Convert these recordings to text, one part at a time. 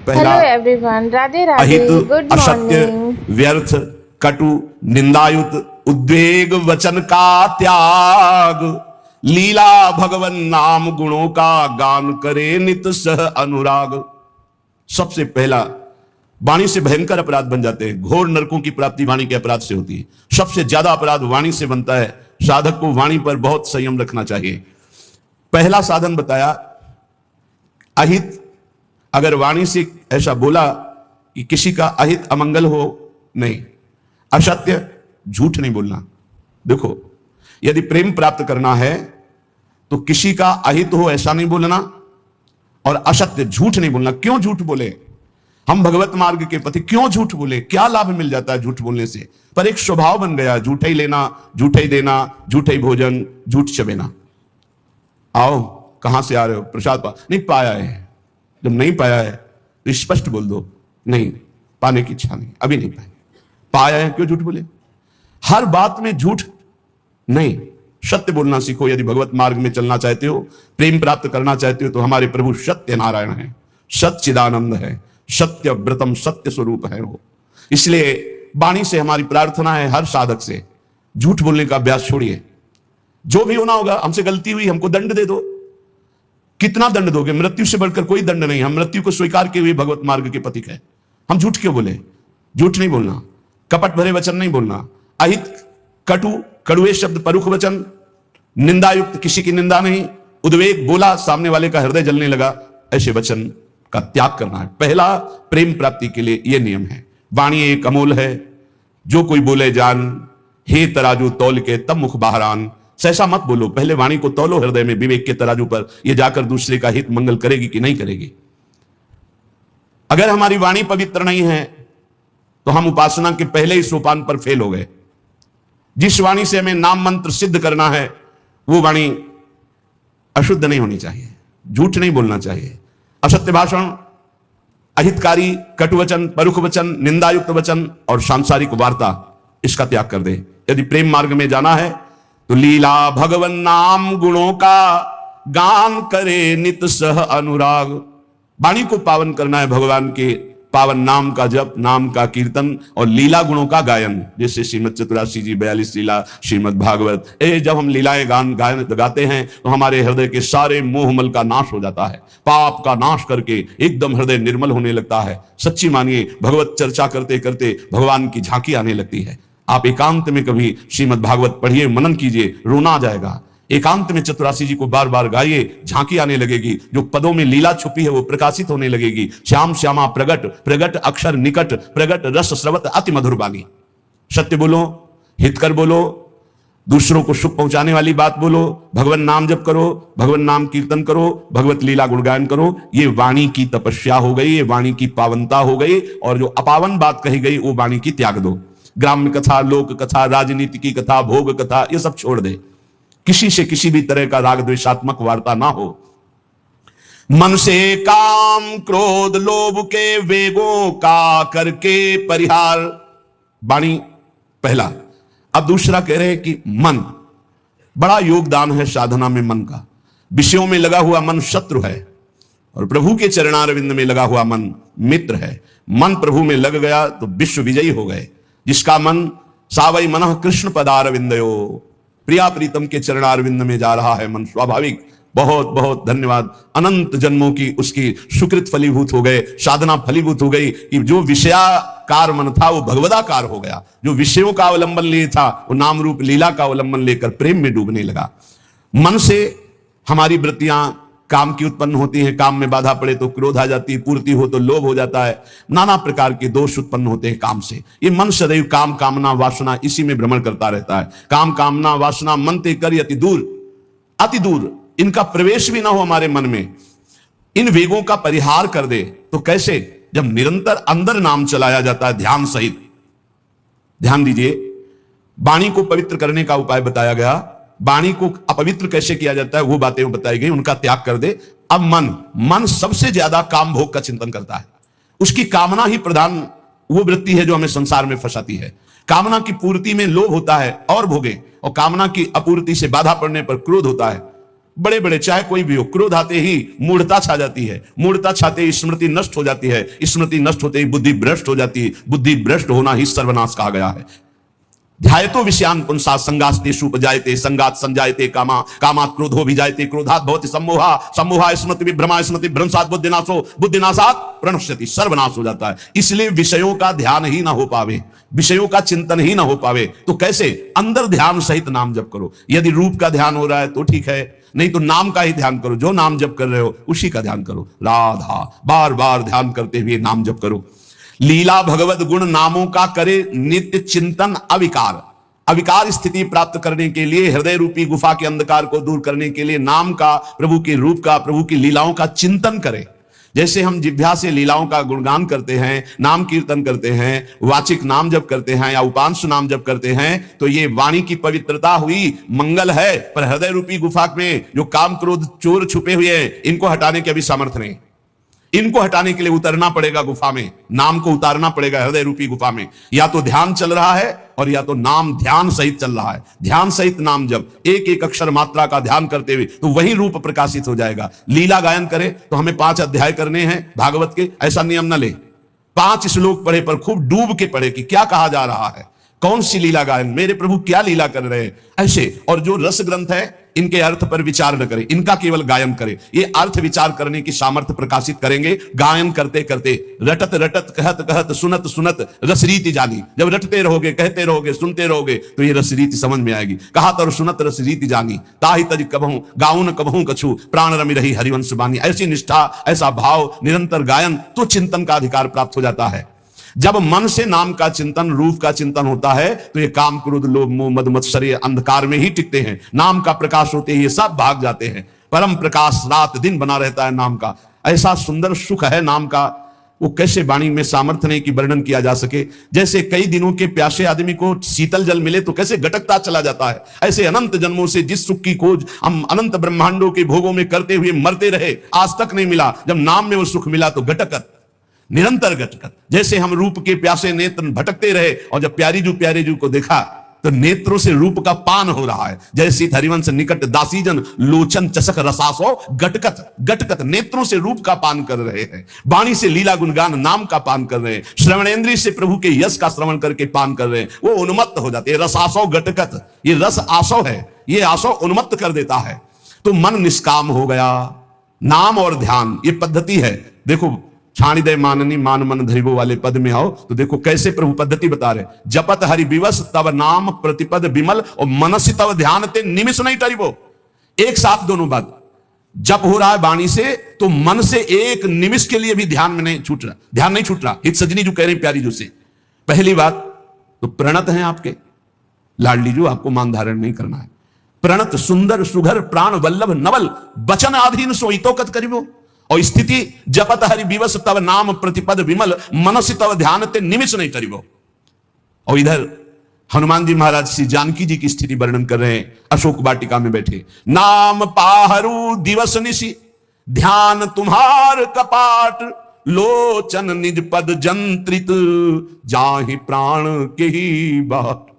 पहला hello everyone, Radhe Radhe, अहित, good असत्य, मॉर्निंग। व्यर्थ, कटु, निंदायुत, उद्वेग वचन का त्याग, लीला भगवन नाम गुणों का गान करे नित सह अनुराग। सबसे पहला, वाणी से भयंकर अपराध बन जाते हैं। घोर नरकों की प्राप्ति वाणी के अपराध से होती है। सबसे ज्यादा अपराध वाणी से बनता है। साधक को वाणी पर बहुत संयम रखना चाहिए। पहला साधन बताया अहित। अगर वाणी से ऐसा बोला कि किसी का अहित अमंगल हो, नहीं। असत्य, झूठ नहीं बोलना। देखो, यदि प्रेम प्राप्त करना है तो किसी का अहित हो ऐसा नहीं बोलना, और असत्य, झूठ नहीं बोलना। क्यों झूठ बोले? हम भगवत मार्ग के पति क्यों झूठ बोले? क्या लाभ मिल जाता है झूठ बोलने से? पर एक स्वभाव बन गया, झूठा ही लेना, झूठा ही देना, झूठा ही भोजन, झूठ चबेना। आओ, कहां से आ रहे हो? प्रसाद नहीं पाया है। जब नहीं पाया है तो स्पष्ट बोल दो, नहीं, पाने की इच्छा नहीं, अभी नहीं पाएंगे। पाया है, क्यों झूठ बोले? हर बात में झूठ नहीं, सत्य बोलना सीखो। यदि भगवत मार्ग में चलना चाहते हो, प्रेम प्राप्त करना चाहते हो, तो हमारे प्रभु सत्य नारायण है, सच्चिदानंद है, सत्य व्रतम, सत्य स्वरूप है वो। इसलिए वाणी से हमारी प्रार्थना है हर साधक से, झूठ बोलने का अभ्यास छोड़िए। जो भी होना होगा, हमसे गलती हुई, हमको दंड दे दो। कितना दंड दोगे? मृत्यु से बढ़कर कोई दंड नहीं। हम मृत्यु को स्वीकार किए हुए भगवत मार्ग के पथिक है। हम झूठ क्यों बोले? झूठ नहीं बोलना, कपट भरे वचन नहीं बोलना, अहित, कटु, कड़ुए शब्द, परुख वचन, निंदायुक्त, किसी की निंदा नहीं, उद्वेग, बोला सामने वाले का हृदय जलने लगा, ऐसे वचन का त्याग करना है। पहला प्रेम प्राप्ति के लिए यह नियम है। वाणी एक अमोल है, जो कोई बोले जान, हे तराजू तौल के तब मुख बहरान। सहसा मत बोलो, पहले वाणी को तौलो हृदय में विवेक के तराजू पर, यह जाकर दूसरे का हित मंगल करेगी कि नहीं करेगी। अगर हमारी वाणी पवित्र नहीं है तो हम उपासना के पहले ही सोपान पर फेल हो गए। जिस वाणी से हमें नाम मंत्र सिद्ध करना है, वो वाणी अशुद्ध नहीं होनी चाहिए, झूठ नहीं बोलना चाहिए, असत्य भाषण, अहितकारी, कटुवचन, परुख वचन, निंदायुक्त वचन और सांसारिक वार्ता, इसका त्याग कर दे। यदि प्रेम मार्ग में जाना है तो लीला भगवन नाम गुणों का गान करे नित सह अनुराग। वाणी को पावन करना है, भगवान के पावन नाम का जप, नाम का कीर्तन और लीला गुणों का गायन। जैसे श्रीमद चतुरासी जी 42 लीला, श्रीमद भागवत, जब हम लीलाएं गान गाते हैं तो हमारे हृदय के सारे मोहमल का नाश हो जाता है, पाप का नाश करके एकदम हृदय निर्मल होने लगता है। सच्ची मानिए, भगवत चर्चा करते करते भगवान की झांकी आने लगती है। आप एकांत में कभी श्रीमद भागवत पढ़िए, मनन कीजिए, रोना आ जाएगा। एकांत में चतुरासी जी को बार बार गाइए, झांकी आने लगेगी। जो पदों में लीला छुपी है वो प्रकाशित होने लगेगी। श्याम श्यामा प्रगट, प्रगट अक्षर निकट, प्रगट रस स्रवत अति मधुर बानी। सत्य बोलो, हितकर बोलो, दूसरों को सुख पहुंचाने वाली बात बोलो, भगवान नाम जप करो, भगवान नाम कीर्तन करो, भगवत लीला गुणगान करो। ये वाणी की तपस्या हो गई, ये वाणी की पावनता हो गई। और जो अपावन बात कही गई वो वाणी की त्याग दो। ग्राम्य कथा, लोक कथा, राजनीति की कथा, भोग कथा, ये सब छोड़ दे। किसी से किसी भी तरह का राग द्वेषात्मक वार्ता ना हो। मन से काम क्रोध लोभ के वेगों का करके परिहार। वाणी पहला। अब दूसरा कह रहे हैं कि मन, बड़ा योगदान है साधना में मन का। विषयों में लगा हुआ मन शत्रु है और प्रभु के चरणारविंद में लगा हुआ मन मित्र है। मन प्रभु में लग गया तो विश्व विजयी हो गए। जिसका मन सावई मनः कृष्ण पदारविंदयो, प्रिया प्रीतम के चरणारविंद में जा रहा है मन, स्वाभाविक। बहुत बहुत धन्यवाद। अनंत जन्मों की उसकी सुकृत फलीभूत हो गए, साधना फलीभूत हो गई कि जो विषयाकार मन था वो भगवदाकार हो गया। जो विषयों का अवलंबन लिए था वो नाम रूप लीला का अवलंबन लेकर प्रेम में डूबने लगा। मन से हमारी वृत्तियां काम की उत्पन्न होती हैं। काम में बाधा पड़े तो क्रोध आ जाती है, पूर्ति हो तो लोभ हो जाता है। नाना प्रकार के दोष उत्पन्न होते हैं काम से। ये मन सदैव काम कामना वासना इसी में भ्रमण करता रहता है। काम कामना वासना मन ते कर अति दूर, अति दूर, इनका प्रवेश भी ना हो हमारे मन में। इन वेगों का परिहार कर दे तो कैसे? जब निरंतर अंदर नाम चलाया जाता है ध्यान सहित। ध्यान दीजिए, वाणी को पवित्र करने का उपाय बताया गया। वाणी को अपवित्र कैसे किया जाता है वो बातें बताई गई, उनका त्याग कर दे। अब मन सबसे ज्यादा काम भोग का चिंतन करता है। उसकी कामना ही प्रधान वो वृत्ति है जो हमें संसार में फंसाती है। कामना की पूर्ति में लोभ होता है और भोगे, और कामना की अपूर्ति से बाधा पड़ने पर क्रोध होता है। बड़े बड़े चाहे कोई भी हो, क्रोध आते ही मूढ़ता छा जाती है, मूढ़ता छाते ही स्मृति नष्ट हो जाती है, स्मृति नष्ट होते ही बुद्धि भ्रष्ट हो जाती है, बुद्धि भ्रष्ट होना ही सर्वनाश कहा गया है। ध्यायतो विषयान पुंसा संगास्तेषु उपजायते संगात संजायते कामा कामात् क्रोधो विजायते क्रोधात् भवति सम्मोहा सम्मोहा स्मृति विभ्रमा स्मृति भ्रंशात् बुद्धिनाशो बुद्धिनाशात् प्रणश्यति, सर्वनाश हो जाता है। इसलिए विषयों का ध्यान ही ना हो पावे, विषयों का चिंतन ही ना हो पावे तो कैसे? अंदर ध्यान सहित नाम जप करो। यदि रूप का ध्यान हो रहा है तो ठीक है, नहीं तो नाम का ही ध्यान करो, जो नाम जप कर रहे हो उसी का ध्यान करो। राधा बार बार ध्यान करते हुए नाम जप करो। लीला भगवत गुण नामों का करे नित्य चिंतन अविकार। अविकार स्थिति प्राप्त करने के लिए, हृदय रूपी गुफा के अंधकार को दूर करने के लिए नाम का, प्रभु के रूप का, प्रभु की लीलाओं का चिंतन करें। जैसे हम जिह्वा से लीलाओं का गुणगान करते हैं, नाम कीर्तन करते हैं, वाचिक नाम जप करते हैं या उपांश नाम जप करते हैं, तो ये वाणी की पवित्रता हुई, मंगल है। पर हृदय रूपी गुफा में जो काम क्रोध चोर छुपे हुए हैं, इनको हटाने के अभी सामर्थ्य नहीं। इनको हटाने के लिए उतरना पड़ेगा गुफा में, नाम को उतारना पड़ेगा हृदय रूपी गुफा में। या तो ध्यान चल रहा है और या तो नाम ध्यान सहित चल रहा है। ध्यान सहित नाम जब एक एक अक्षर मात्रा का ध्यान करते हुए, तो वही रूप प्रकाशित हो जाएगा। लीला गायन करे तो हमें 5 अध्याय करने हैं भागवत के, ऐसा नियम न ले। 5 श्लोक पढ़े पर खूब डूब के पढ़े कि क्या कहा जा रहा है, कौन सी लीला गायन, मेरे प्रभु क्या लीला कर रहे हैं, ऐसे। और जो रस ग्रंथ है इनके अर्थ पर विचार न करें, इनका केवल गायन करें। ये अर्थ विचार करने की सामर्थ्य प्रकाशित करेंगे गायन करते करते। रटत रटत कहत कहत सुनत सुनत रसरीति जानी। जब रटते रहोगे, कहते रहोगे, सुनते रहोगे तो ये रसरीति समझ में आएगी। कहत और सुनत रसरीति जानी, ताहि तज कबहूं गाउन कबहूं कछु प्राण रमि रही हरिवंश बानी। ऐसी निष्ठा, ऐसा भाव, निरंतर गायन, तो चिंतन का अधिकार प्राप्त हो जाता है। जब मन से नाम का चिंतन, रूप का चिंतन होता है तो ये काम क्रोध लोभ मोह मद मत्सर अंधकार में ही टिकते हैं। नाम का प्रकाश होते ही ये सब भाग जाते हैं। परम प्रकाश रात दिन बना रहता है नाम का। ऐसा सुंदर सुख है नाम का, वो कैसे वाणी में सामर्थ्य नहीं कि वर्णन किया जा सके। जैसे कई दिनों के प्यासे आदमी को शीतल जल मिले तो कैसे गटकता चला जाता है, ऐसे अनंत जन्मों से जिस सुख की खोज हम अनंत ब्रह्मांडों के भोगों में करते हुए मरते रहे, आज तक नहीं मिला। जब नाम में वो सुख मिला तो गटकत, निरंतर गटकत। जैसे हम रूप के प्यासे नेत्र भटकते रहे और जब प्यारी जू को देखा तो नेत्रों से रूप का पान हो रहा है। जैसे हरिवंश निकट दासीजन लोचन चसक रसासो गटकत गटकत, नेत्रों से रूप का पान कर रहे हैं, वाणी से लीला गुणगान नाम का पान कर रहे हैं, श्रवणेंद्रिय से प्रभु के यश का श्रवण करके पान कर रहे हैं। वो उन्मत्त हो जाते हैं। रसासो गटकत, ये रस आसो है, ये आसो उन्मत्त कर देता है। तो मन निष्काम हो गया। नाम और ध्यान ये पद्धति है। देखो छाणिदय माननी मान मन धरिबो वाले पद में आओ तो देखो कैसे प्रभु पद्धति बता रहे। जपत हरि विवश तब नाम प्रतिपद विमल और मनसि तब ध्यान ते निमिष नहीं टरिबो। एक साथ दोनों बात। जप हो रहा है वाणी से तो मन से एक निमिष के लिए भी ध्यान में नहीं छूट रहा, ध्यान नहीं छूट रहा। हित सजनी जो कह रहे हैं प्यारी जो से, पहली बात तो प्रणत है आपके लाडली जो, आपको मान धारण नहीं करना है। प्रणत सुंदर सुघर प्राण वल्लभ नवल वचन आधीन सोईतो कत करिबो। और स्थिति जपत हरि विवश तब नाम प्रतिपद विमल मनसि तब ध्यान ते निमिष नहीं टरिबो। और इधर हनुमान जी महाराज श्री जानकी जी की स्थिति वर्णन कर रहे हैं। अशोक वाटिका में बैठे, नाम पाहरू दिवस निशि ध्यान तुम्हार कपाट लोचन निज पद जंत्रित जाहि प्राण के ही बाट।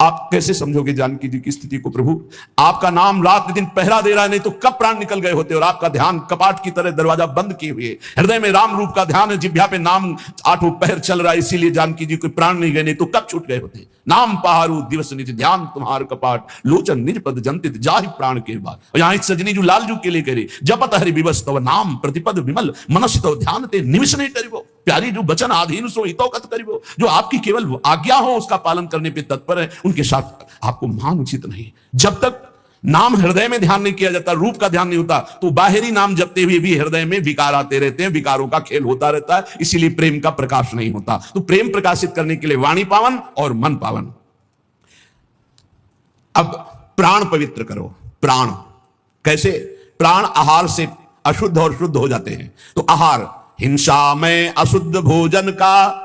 आप कैसे समझोगे जानकी जी की स्थिति को प्रभु? आपका नाम रात दिन पहरा दे रहा है, नहीं तो कब प्राण निकल गए होते। और आपका ध्यान कपाट की तरह दरवाजा बंद किए हुए, हृदय में राम रूप का ध्यान है, जिह्वा पे नाम 8 पहर चल रहा है, इसीलिए जानकी जी को प्राण नहीं गए, नहीं तो कब छूट गए होते। नाम पहारू दिवस निज ध्यान तुम्हार कपाट लोचन निज पद जंतित जाहि प्राण के बाद। और यहां सजनी जो लालजू के लिए कह रही, जपत हरि विवश तव नाम प्रतिपद विमल मनसि तव ध्यान ते निमिष नहीं टरिबो। प्यारी जो वचन आधीन सो हितो कत करिबो, जो आपकी केवल आज्ञा हो उसका पालन करने पे तत्पर है, उनके साथ आपको मान उचित नहीं। जब तक नाम हृदय में ध्यान नहीं किया जाता, रूप का ध्यान नहीं होता, तो बाहरी नाम जपते हुए भी हृदय में विकार आते रहते हैं, विकारों का खेल होता रहता है, इसीलिए प्रेम का प्रकाश नहीं होता। तो प्रेम प्रकाशित करने के लिए वाणी पावन और मन पावन। अब प्राण पवित्र करो। प्राण कैसे? प्राण आहार से अशुद्ध और शुद्ध हो जाते हैं। तो आहार, हिंसा में अशुद्ध भोजन का,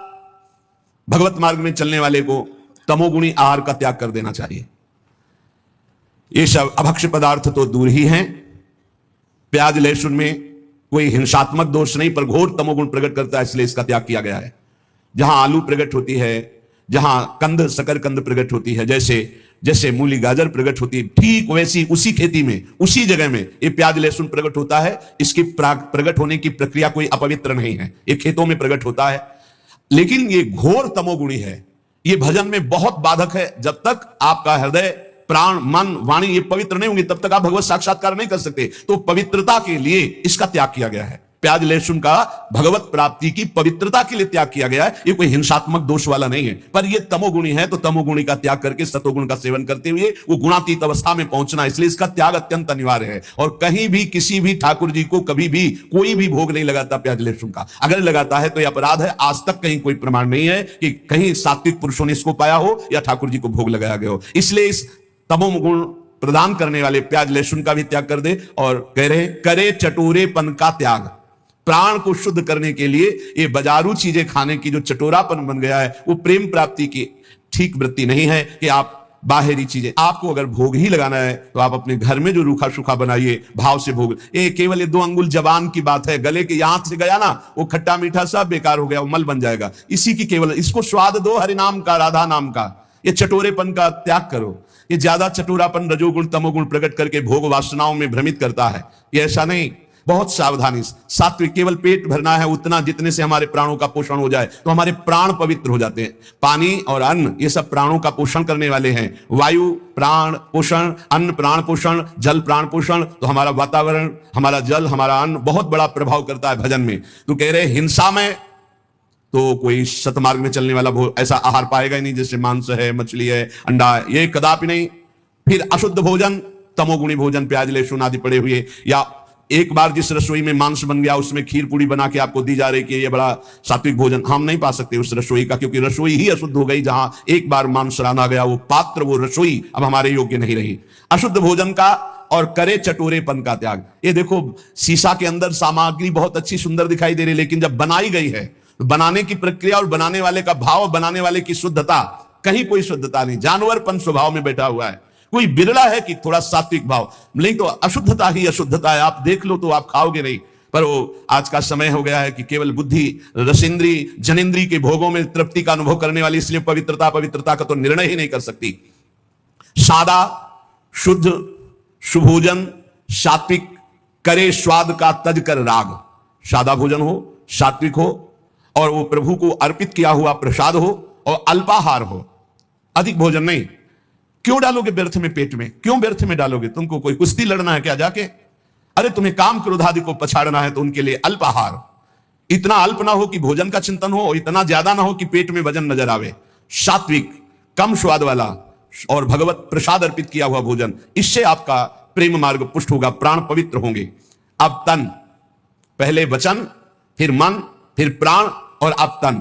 भगवत मार्ग में चलने वाले को तमोगुणी आहार का त्याग कर देना चाहिए। ये सब अभक्ष्य पदार्थ तो दूर ही हैं। प्याज लहसुन में कोई हिंसात्मक दोष नहीं, पर घोर तमोगुण प्रकट करता है, इसलिए इसका त्याग किया गया है। जहां आलू प्रकट होती है, जहां कंद, शकर कंद प्रकट होती है, जैसे जैसे मूली गाजर प्रकट होती है, ठीक वैसी उसी खेती में उसी जगह में ये प्याज लहसुन प्रकट होता है। इसकी प्रकट होने की प्रक्रिया कोई अपवित्र नहीं है, ये खेतों में प्रकट होता है। लेकिन ये घोर तमोगुणी है, ये भजन में बहुत बाधक है। जब तक आपका हृदय प्राण मन वाणी ये पवित्र नहीं होंगे तब तक आप भगवत साक्षात्कार नहीं कर सकते। तो पवित्रता के लिए इसका त्याग किया गया है। प्याज लहसुन का भगवत प्राप्ति की पवित्रता के लिए त्याग किया गया है। ये कोई हिंसात्मक दोष वाला नहीं है, पर ये तमोगुणी है, तो तमोगुणी का त्याग करके सतोगुण का सेवन करते हुए वो गुणातीत अवस्था में पहुंचना, इसलिए इसका त्याग अत्यंत अनिवार्य है। और कहीं भी किसी भी ठाकुर जी को कभी भी कोई भी भोग नहीं लगाता प्याज लहसुन का। अगर लगाता है तो यह अपराध है। आज तक कहीं कोई प्रमाण नहीं है कि कहीं सात्विक पुरुषों ने इसको पाया हो या ठाकुर जी को भोग लगाया गया हो। इसलिए इस तमोगुण प्रदान करने वाले प्याज लहसुन का भी त्याग कर दे। और कह रहे करे चटोरेपन का त्याग। प्राण को शुद्ध करने के लिए ये बाजारू चीजें खाने की जो चटोरापन बन गया है वो प्रेम प्राप्ति की ठीक वृत्ति नहीं है कि आप बाहरी चीजें, आपको अगर भोग ही लगाना है तो आप अपने घर में जो रूखा सूखा बनाइए, भाव से भोग। ये केवल ये 2 अंगुल जबान की बात है, गले के यहां से गया ना वो खट्टा मीठा सब बेकार हो गया, वो मल बन जाएगा। इसी की केवल इसको स्वाद दो हरि नाम का, राधा नाम का। ये चटोरेपन का त्याग करो। ये ज्यादा चटोरापन रजोगुण तमोगुण प्रकट करके भोग वासनाओं में भ्रमित करता है। ये ऐसा नहीं, बहुत सावधानी। सात्विक केवल पेट भरना है उतना जितने से हमारे प्राणों का पोषण हो जाए तो हमारे प्राण पवित्र हो जाते हैं। पानी और अन्न ये सब प्राणों का पोषण करने वाले हैं। वायु प्राण पोषण, अन्न प्राण पोषण, जल प्राण पोषण। तो हमारा वातावरण, हमारा जल, हमारा अन्न बहुत बड़ा प्रभाव करता है भजन में। तो कह रहे हिंसा में तो कोई सतमार्ग में चलने वाला ऐसा आहार पाएगा ही नहीं, जैसे मांस है, मछली है, अंडा है, ये कदापि नहीं। फिर अशुद्ध भोजन, तमोगुणी भोजन, प्याज लहसुन आदि पड़े हुए, या एक बार जिस रसोई में मांस बन गया उसमें खीर पूड़ी बना के आपको दी जा रही कि ये बड़ा सात्विक भोजन, हम नहीं पा सकते उस रसोई का, क्योंकि रसोई ही अशुद्ध हो गई। जहां एक बार मांस राना गया वो पात्र, वो रसोई अब हमारे योग्य नहीं रही। अशुद्ध भोजन का और करे चटोरेपन का त्याग। ये देखो शीशा के अंदर सामग्री बहुत अच्छी सुंदर दिखाई दे रही, लेकिन जब बनाई गई है तो बनाने की प्रक्रिया और बनाने वाले का भाव, बनाने वाले की शुद्धता, कहीं कोई शुद्धता नहीं, जानवरपन स्वभाव में बैठा हुआ है। कोई बिरला है कि थोड़ा सात्विक भाव, नहीं तो अशुद्धता ही अशुद्धता है। आप देख लो तो आप खाओगे नहीं। पर वो आज का समय हो गया है कि केवल बुद्धि, रसेंद्री, जनेन्द्री के भोगों में तृप्ति का अनुभव करने वाली, इसलिए पवित्रता का तो निर्णय ही नहीं कर सकती। सादा शुद्ध सुभोजन सात्विक करे स्वाद का तज कर राग। सादा भोजन हो, सात्विक हो, और वो प्रभु को अर्पित किया हुआ प्रसाद हो, और अल्पाहार हो, अधिक भोजन नहीं। क्यों डालोगे व्यर्थ में पेट में? क्यों व्यर्थ में डालोगे? तुमको कोई कुश्ती लड़ना है क्या जाके? अरे तुम्हें काम क्रोध आदि को पछाड़ना है तो उनके लिए अल्पाहार। इतना अल्प ना हो कि भोजन का चिंतन हो, इतना ज्यादा ना हो कि पेट में वजन नजर आवे। सात्विक, कम स्वाद वाला और भगवत प्रसाद अर्पित किया हुआ भोजन, इससे आपका प्रेम मार्ग पुष्ट होगा, प्राण पवित्र होंगे। अब तन, पहले वचन, फिर मन, फिर प्राण, और अब तन।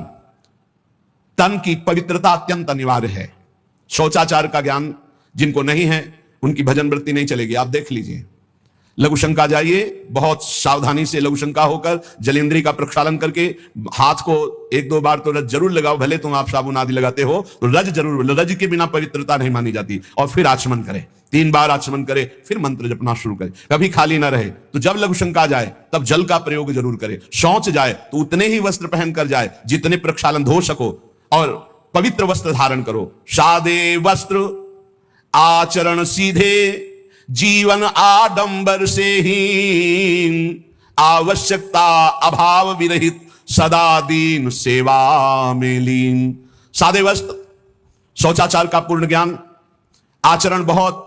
तन की पवित्रता अत्यंत अनिवार्य है। शौचाचार का ज्ञान जिनको नहीं है उनकी भजन वृत्ति नहीं चलेगी। आप देख लीजिए, लघुशंका जाइए, बहुत सावधानी से लघुशंका होकर जलेंद्री का प्रक्षालन करके हाथ को 1-2 बार तो रज जरूर लगाओ। भले तुम आप साबुन आदि लगाते हो तो रज जरूर, रज के बिना पवित्रता नहीं मानी जाती। और फिर आचमन करे, 3 बार आचमन करे, फिर मंत्र जपना शुरू करे। कभी खाली ना रहे। तो जब लघुशंका जाए तब जल का प्रयोग जरूर करे। शौच जाए तो उतने ही वस्त्र पहनकर जाए जितने प्रक्षालन धो सको, और पवित्र वस्त्र धारण करो। सादे वस्त्र आचरण सीधे, जीवन आडंबर से ही, आवश्यकता अभाव विरहित, सदा दीन सेवा में लीन। सादे वस्त्र, शौचाचार का पूर्ण ज्ञान, आचरण बहुत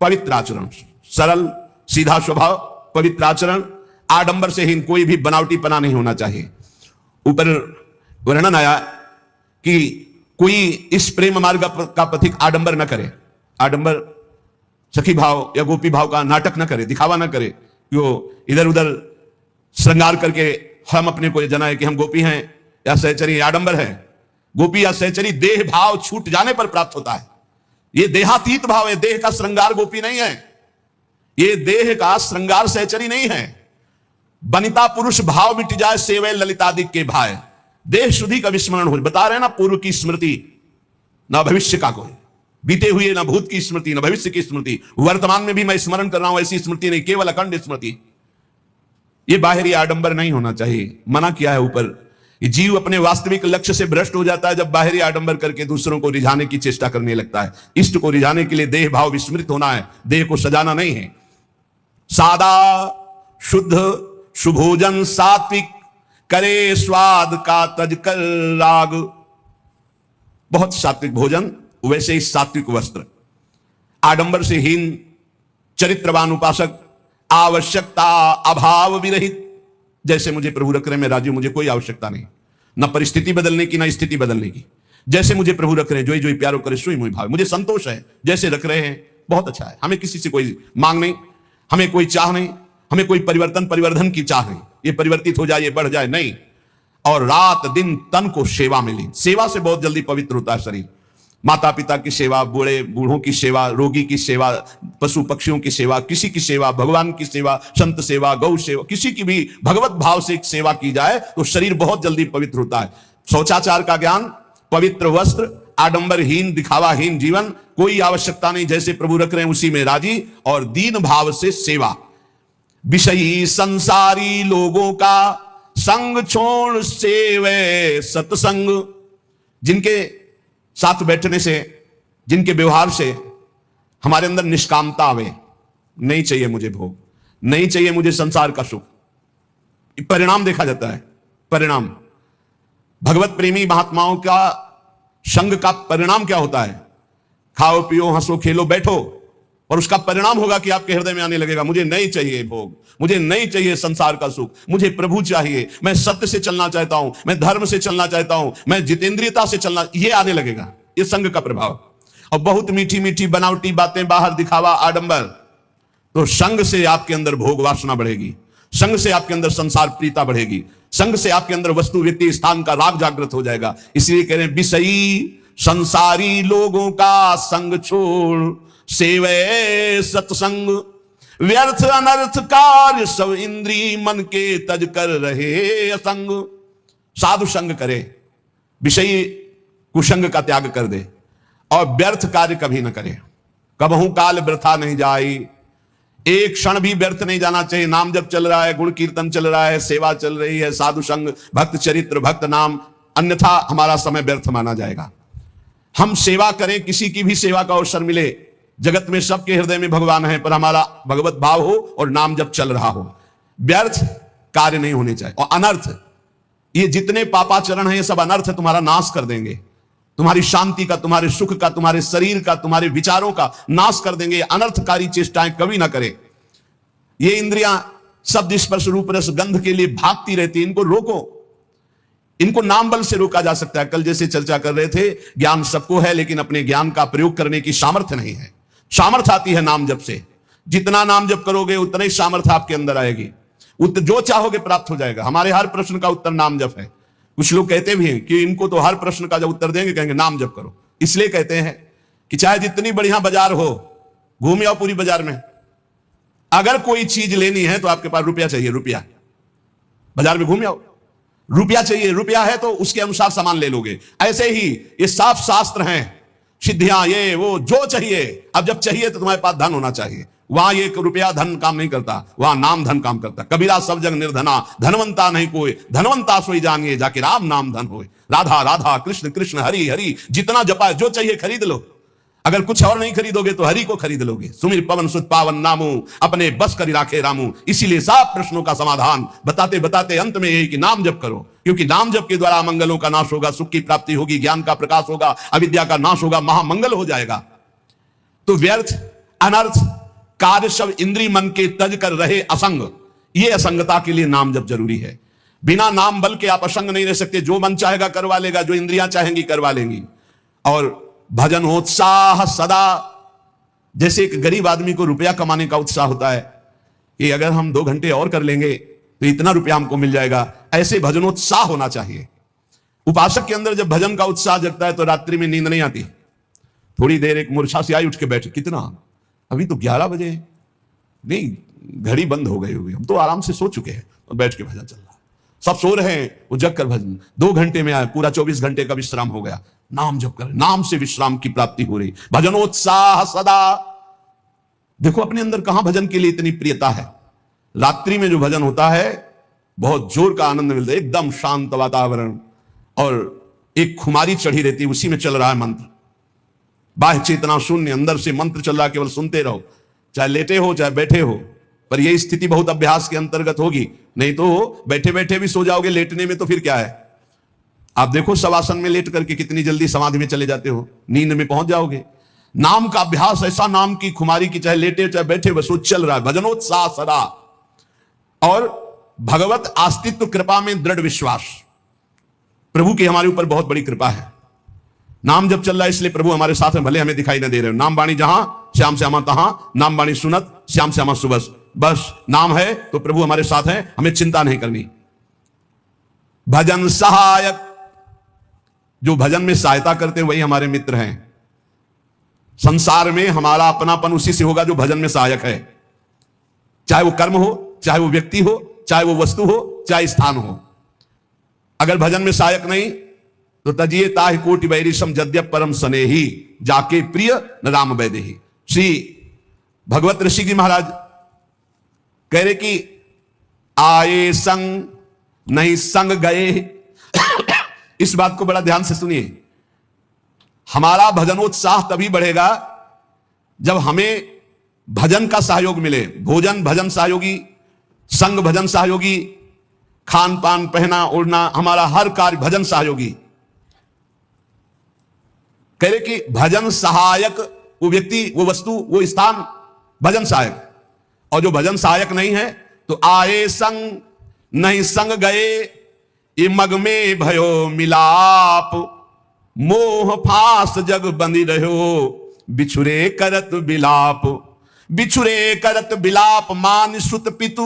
पवित्र आचरण, सरल सीधा स्वभाव, पवित्र आचरण, आडंबर से हीन, कोई भी बनावटीपना नहीं होना चाहिए। ऊपर वर्णन आया कि कोई इस प्रेम मार्ग का पथिक आडंबर न करे। आडंबर सखी भाव या गोपी भाव का नाटक न करे, दिखावा न करे, वो इधर उधर श्रृंगार करके हम अपने को जनाए कि हम गोपी हैं या सहचरी। आडंबर है। गोपी या सहचरी देह भाव छूट जाने पर प्राप्त होता है। ये देहातीत भाव है, देह का श्रृंगार गोपी नहीं है, ये देह का श्रृंगार सहचरी नहीं है। बनिता पुरुष भाव मिट जाए, सेवे ललितादि के भाई। देह शुद्धि का विस्मरण हो, बता रहे ना, पूर्व की स्मृति ना भविष्य का कोई, बीते हुए ना भूत की स्मृति, ना भविष्य की स्मृति, वर्तमान में भी मैं स्मरण कर रहा हूं, ऐसी स्मृति नहीं, केवल अखंड स्मृति। ये बाहरी आडंबर नहीं होना चाहिए। मना किया है ऊपर ये जीव अपने वास्तविक लक्ष्य से भ्रष्ट हो जाता है जब बाहरी आडंबर करके दूसरों को रिझाने की चेष्टा करने लगता है। इष्ट को रिझाने के लिए देह भाव विस्मृत होना है, देह को सजाना नहीं है। सादा शुद्ध सुभोजन सात्विक, करे स्वाद का तज कर राग। बहुत सात्विक भोजन, वैसे ही सात्विक वस्त्र। आडंबर से हीन, चरित्रवान उपासक, आवश्यकता अभाव विरहित। जैसे मुझे प्रभु रख रहे हैं मैं राजी हूं, मुझे कोई आवश्यकता नहीं, न परिस्थिति बदलने की, न स्थिति बदलने की। जैसे मुझे प्रभु रख रहे हैं, जो जो प्यारो करे सोई मुझे भाव। मुझे संतोष है जैसे रख रहे हैं, बहुत अच्छा है। हमें किसी से कोई मांग नहीं, हमें कोई चाह नहीं, हमें कोई परिवर्धन की चाह नहीं, ये परिवर्तित हो जाए, ये बढ़ जाए, नहीं। और रात दिन तन को सेवा मिली। सेवा से बहुत जल्दी पवित्र होता है शरीर। माता पिता की सेवा, बूढ़ों की सेवा, रोगी की सेवा, पशु पक्षियों की सेवा, किसी की सेवा, भगवान की सेवा, संत सेवा, गौ सेवा, किसी की भी भगवत भाव से सेवा की जाए तो शरीर बहुत जल्दी पवित्र होता है। शौचाचार का ज्ञान, पवित्र वस्त्र, आडंबरहीन दिखावाहीन जीवन, कोई आवश्यकता नहीं, जैसे प्रभु रख रहे हैं उसी में राजी, और दीन भाव से सेवा। विषयी संसारी लोगों का संग छोड़ सेवे सत्संग। जिनके साथ बैठने से, जिनके व्यवहार से हमारे अंदर निष्कामता आवे, नहीं चाहिए मुझे भोग, नहीं चाहिए मुझे संसार का सुख। परिणाम देखा जाता है, परिणाम। भगवत प्रेमी महात्माओं का संग का परिणाम क्या होता है? खाओ पियो हंसो खेलो बैठो, और उसका परिणाम होगा कि आपके हृदय में आने लगेगा, मुझे नहीं चाहिए भोग, मुझे नहीं चाहिए संसार का सुख, मुझे प्रभु चाहिए, मैं सत्य से चलना चाहता हूं, मैं धर्म से चलना चाहता हूं, मैं जितेंद्रियता से चलना, ये आने लगेगा। ये संग का प्रभाव। और बहुत मीठी मीठी बनावटी बातें, बाहर दिखावा, आडंबर, तो संग से आपके अंदर भोग वासना बढ़ेगी, संग से आपके अंदर संसार प्रीता बढ़ेगी, संग से आपके अंदर वस्तु व्यक्ति स्थान का राग जागृत हो जाएगा। इसलिए कह रहे हैं विषयी संसारी लोगों का संग छोड़ सेवे सत्संग। व्यर्थ अनर्थ कार्य सब इंद्री मन के तज कर रहे असंग। साधु संग करे, विषयी कुसंग का त्याग कर दे, और व्यर्थ कार्य कभी न करे। कबहू काल व्यर्था नहीं जाई, एक क्षण भी व्यर्थ नहीं जाना चाहिए। नाम जब चल रहा है, गुण कीर्तन चल रहा है, सेवा चल रही है, साधु संग, भक्त चरित्र, भक्त नाम, अन्यथा हमारा समय व्यर्थ माना जाएगा। हम सेवा करें, किसी की भी सेवा का अवसर मिले, जगत में सबके हृदय में भगवान है, पर हमारा भगवत भाव हो और नाम जब चल रहा हो, व्यर्थ कार्य नहीं होने चाहिए। और अनर्थ, ये जितने पापाचरण हैं ये सब अनर्थ तुम्हारा नाश कर देंगे, तुम्हारी शांति का, तुम्हारे सुख का, तुम्हारे शरीर का, तुम्हारे विचारों का नाश कर देंगे। अनर्थकारी चेष्टाएं कभी ना करें। ये इंद्रियां शब्द स्पर्श रूप रस गंध के लिए भागती रहती, इनको रोको। इनको नाम बल से रोका जा सकता है। कल जैसे चर्चा कर रहे थे, ज्ञान सबको है, लेकिन अपने ज्ञान का प्रयोग करने की सामर्थ्य नहीं है। सामर्थ्य आती है नाम जप से। जितना नाम जप करोगे उतना ही सामर्थ्य आपके अंदर आएगी, जो चाहोगे प्राप्त हो जाएगा। हमारे हर प्रश्न का उत्तर नाम जप है। कुछ लोग कहते भी हैं कि इनको तो हर प्रश्न का जब उत्तर देंगे कहेंगे नाम जप करो। इसलिए कहते हैं कि चाहे जितनी बढ़िया बाजार हो, घूम आओ पूरी बाजार में, अगर कोई चीज लेनी है तो आपके पास रुपया चाहिए। रुपया, बाजार में घूम आओ, रुपया चाहिए। रुपया है तो उसके अनुसार सामान ले लोगे। ऐसे ही ये साफ शास्त्र हैं, सिद्धियां, ये वो जो चाहिए। अब जब चाहिए तो तुम्हारे पास धन होना चाहिए। वहां ये रुपया धन काम नहीं करता, वहां नाम धन काम करता। कबीरा सब जग निर्धना, धनवंता नहीं कोई, धनवंता सोई जानिए जाके राम नाम धन होए। राधा राधा कृष्ण कृष्ण हरि हरि, जितना जपा जो चाहिए खरीद लो। अगर कुछ और नहीं खरीदोगे तो हरि को खरीद लोगे। सुमिर पवन सुत पावन नामू, अपने बस करी राखे रामू। इसीलिए सब प्रश्नों का समाधान बताते बताते अंत में यही कि नाम जप करो, क्योंकि नाम जप के द्वारा मंगलों का नाश होगा, सुख की प्राप्ति होगी, ज्ञान का प्रकाश होगा, अविद्या का नाश होगा, महामंगल हो जाएगा। तो व्यर्थ अनर्थ कार्य सब इंद्री मन के तज कर रहे असंग, ये असंगता के लिए नाम जप जरूरी है। बिना नाम बल के आप असंग नहीं रह सकते। जो मन चाहेगा करवा लेगा, जो इंद्रियां चाहेंगी करवा लेंगी। और भजन उत्साह सदा, जैसे एक गरीब आदमी को रुपया कमाने का उत्साह होता है कि अगर हम 2 घंटे और कर लेंगे तो इतना रुपया हमको मिल जाएगा, ऐसे भजनोत्साह होना चाहिए। उपासक के अंदर जब भजन का उत्साह जगता है तो रात्रि में नींद नहीं आती। थोड़ी देर एक मूर्छा से आई, उठ के बैठे, कितना अभी तो 11 बजे, नहीं घड़ी बंद हो गई होगी, हम तो आराम से सो चुके हैं, और बैठ के भजन चल रहा है। सब सो रहे हैं, वो जग कर भजन 2 घंटे में आए, पूरा 24 घंटे का विश्राम हो गया। नाम जप कर, नाम से विश्राम की प्राप्ति हो रही। भजनोत्साह सदा। देखो अपने अंदर कहां भजन के लिए इतनी प्रियता है। रात्रि में जो भजन होता है बहुत जोर का आनंद मिलता है, एकदम शांत वातावरण, और एक खुमारी चढ़ी रहती है, उसी में चल रहा है मंत्र, बाह्य चेतना शून्य, अंदर से मंत्र चल रहा है, केवल सुनते रहो, चाहे लेटे हो चाहे बैठे हो। पर यह स्थिति बहुत अभ्यास के अंतर्गत होगी, नहीं तो बैठे बैठे भी सो जाओगे, लेटने में तो फिर क्या है। आप देखो शवासन में लेट करके कितनी जल्दी समाधि में चले जाते हो, नींद में पहुंच जाओगे। नाम का अभ्यास ऐसा, नाम की खुमारी की, चाहे लेटे चाहे बैठे, बस वो चल रहा है, भजनोत्साह सदा, और भगवत अस्तित्व कृपा में दृढ़ विश्वास। प्रभु की हमारे ऊपर बहुत बड़ी कृपा है। नाम जब चल रहा है इसलिए प्रभु हमारे साथ हैं, भले हमें दिखाई ना दे रहे हो। नाम बाणी जहां श्याम श्यामा तहां, नाम बाणी सुनत श्याम श्यामा सुबस। बस नाम है तो प्रभु हमारे साथ हैं, हमें चिंता नहीं करनी। भजन सहायक, जो भजन में सहायता करते हैं वही हमारे मित्र हैं। संसार में हमारा अपनापन उसी से होगा जो भजन में सहायक है, चाहे वो कर्म हो, चाहे वो व्यक्ति हो, चाहे वो वस्तु हो, चाहे स्थान हो। अगर भजन में सहायक नहीं तो तजिए ताहि कोटि बैरिशम जद्यप परम स्नेही, जाके प्रिय न राम वैदेही। श्री भगवत ऋषि जी महाराज कह रहे कि आए संग नहीं संग गए। इस बात को बड़ा ध्यान से सुनिए। हमारा भजनोत्साह तभी बढ़ेगा जब हमें भजन का सहयोग मिले। भोजन भजन सहयोगी, संग भजन सहयोगी, खान पान पहना ओढ़ना, हमारा हर कार्य भजन सहयोगी। कह रहे कि भजन सहायक वो व्यक्ति, वो वस्तु, वो स्थान भजन सहायक। और जो भजन सहायक नहीं है तो आए संग नहीं संग गए, ये मग में भयो मिलाप, मोह फास जग बंदी रहो, बिछुरे करत बिलाप। बिछुरे करत बिलाप, मान सुत पितु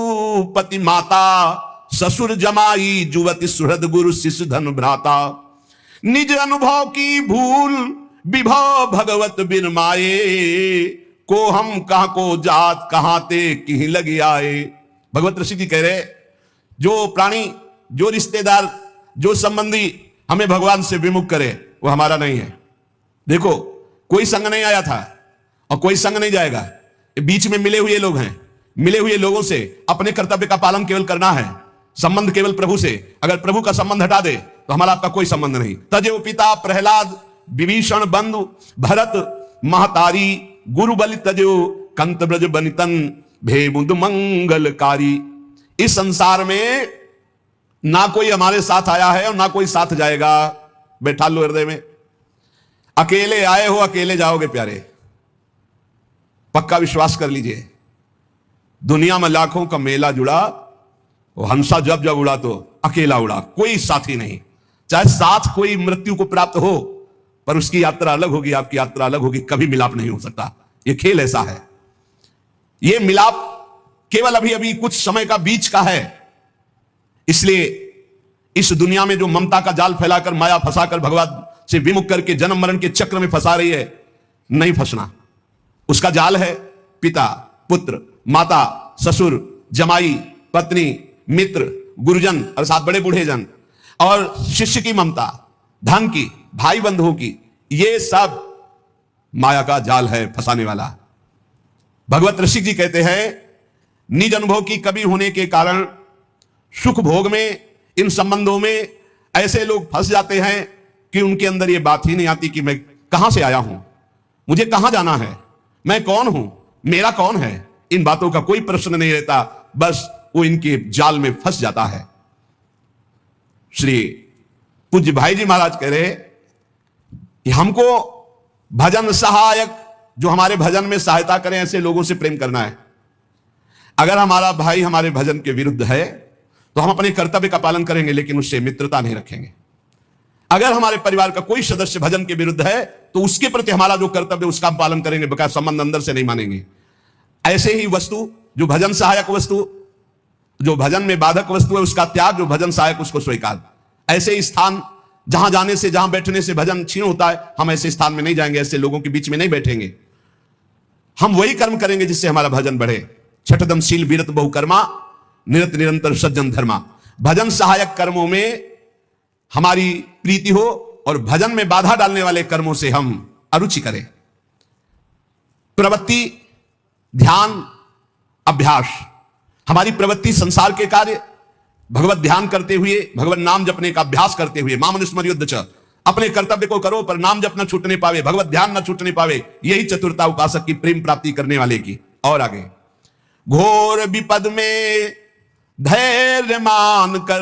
पति माता, ससुर जमाई जुवति सुहृद गुरु शिष्य धन भ्राता। निज अनुभव की भूल विभव भगवत बिन माये, को हम कहां को जात कहां ते कहीं लगी आए। भगवत ऋषि जी कह रहे, जो प्राणी, जो रिश्तेदार, जो संबंधी हमें भगवान से विमुख करे वो हमारा नहीं है। देखो कोई संग नहीं आया था और कोई संग नहीं जाएगा, बीच में मिले हुए लोग हैं। मिले हुए लोगों से अपने कर्तव्य का पालन केवल करना है, संबंध केवल प्रभु से। अगर प्रभु का संबंध हटा दे तो हमारा आपका कोई संबंध नहीं। तजेव पिता प्रहलाद, विभीषण बंधु भरत महतारी, गुरु बलि तजेव कंत ब्रज बनितन, भेमुद मंगलकारी। इस संसार में ना कोई हमारे साथ आया है और ना कोई साथ जाएगा। बैठा लो हृदय में, अकेले आए हो अकेले जाओगे प्यारे, पक्का विश्वास कर लीजिए। दुनिया में लाखों का मेला जुड़ा, वो हंसा जब जब उड़ा तो अकेला उड़ा, कोई साथी नहीं। चाहे साथ कोई मृत्यु को प्राप्त हो पर उसकी यात्रा अलग होगी, आपकी यात्रा अलग होगी, कभी मिलाप नहीं हो सकता। ये खेल ऐसा है। ये मिलाप केवल अभी अभी कुछ समय का बीच का है। इसलिए इस दुनिया में जो ममता का जाल फैलाकर, माया फंसाकर, भगवान से विमुख करके जन्म मरण के चक्र में फंसा रही है, नहीं फंसना। उसका जाल है पिता पुत्र माता ससुर जमाई पत्नी मित्र गुरुजन अर्थात बड़े बूढ़े जन, और शिष्य की ममता, धन की, भाई बंधुओं की। ये सब माया का जाल है फंसाने वाला। भगवत ऋषि जी कहते हैं, निज अनुभव की कमी होने के कारण सुख भोग में, इन संबंधों में ऐसे लोग फंस जाते हैं कि उनके अंदर ये बात ही नहीं आती कि मैं कहां से आया हूं, मुझे कहां जाना है, मैं कौन हूं, मेरा कौन है। इन बातों का कोई प्रश्न नहीं रहता, बस वो इनके जाल में फंस जाता है। श्री पूज्य भाई जी महाराज कह रहे कि हमको भजन सहायक, जो हमारे भजन में सहायता करें, ऐसे लोगों से प्रेम करना है। अगर हमारा भाई हमारे भजन के विरुद्ध है तो हम अपने कर्तव्य का पालन करेंगे लेकिन उससे मित्रता नहीं रखेंगे। अगर हमारे परिवार का कोई सदस्य भजन के विरुद्ध है तो उसके प्रति हमारा जो कर्तव्य उसका हम पालन करेंगे, बकाया संबंध अंदर से नहीं मानेंगे। ऐसे ही वस्तु, जो भजन सहायक वस्तु, जो भजन में बाधक वस्तु है उसका त्याग, जो भजन सहायक उसको स्वीकार। ऐसे स्थान जहां जाने से, जहां बैठने से भजन क्षीण होता है, हम ऐसे स्थान में नहीं जाएंगे, ऐसे लोगों के बीच में नहीं बैठेंगे। हम वही कर्म करेंगे जिससे हमारा भजन बढ़े। छठदम शील विरत बहुकर्मा, निरत निरंतर सज्जन धर्मा। भजन सहायक कर्मों में हमारी प्रीति हो और भजन में बाधा डालने वाले कर्मों से हम अरुचि करें। प्रवृत्ति, ध्यान, अभ्यास। हमारी प्रवृत्ति संसार के कार्य, भगवत ध्यान करते हुए, भगवत नाम जपने का अभ्यास करते हुए, मामनुस्मर युद्ध च, अपने कर्तव्य को करो पर नाम जप न छूटने पावे, भगवत ध्यान न छूटने पावे, यही चतुरता उपासक की, प्रेम प्राप्ति करने वाले की। और आगे, घोर विपद में धैर्य मान कर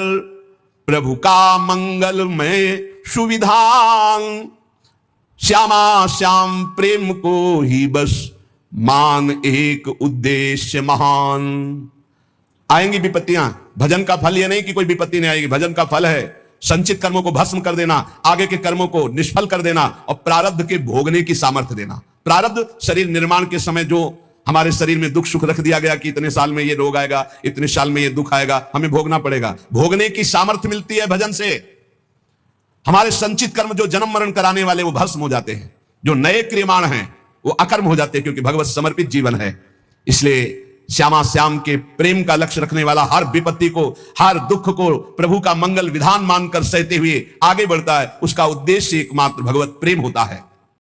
प्रभु का मंगल में सुविधान, श्यामा श्याम प्रेम को ही बस मान एक उद्देश्य महान। आएंगी विपत्तियां, भजन का फल यह नहीं कि कोई विपत्ति नहीं आएगी, भजन का फल है संचित कर्मों को भस्म कर देना, आगे के कर्मों को निष्फल कर देना और प्रारब्ध के भोगने की सामर्थ्य देना। प्रारब्ध शरीर निर्माण के समय जो हमारे शरीर में दुख सुख रख दिया गया कि इतने साल में ये रोग आएगा, इतने साल में ये दुख आएगा, हमें भोगना पड़ेगा, भोगने की सामर्थ्य मिलती है भजन से। हमारे संचित कर्म जो जन्म मरण कराने वाले वो भस्म हो जाते हैं, जो नए क्रियमाण हैं वो अकर्म हो जाते हैं, क्योंकि भगवत समर्पित जीवन है। इसलिए श्यामा श्याम के प्रेम का लक्ष्य रखने वाला हर विपत्ति को, हर दुख को प्रभु का मंगल विधान मानकर सहते हुए आगे बढ़ता है। उसका उद्देश्य एकमात्र भगवत प्रेम होता है।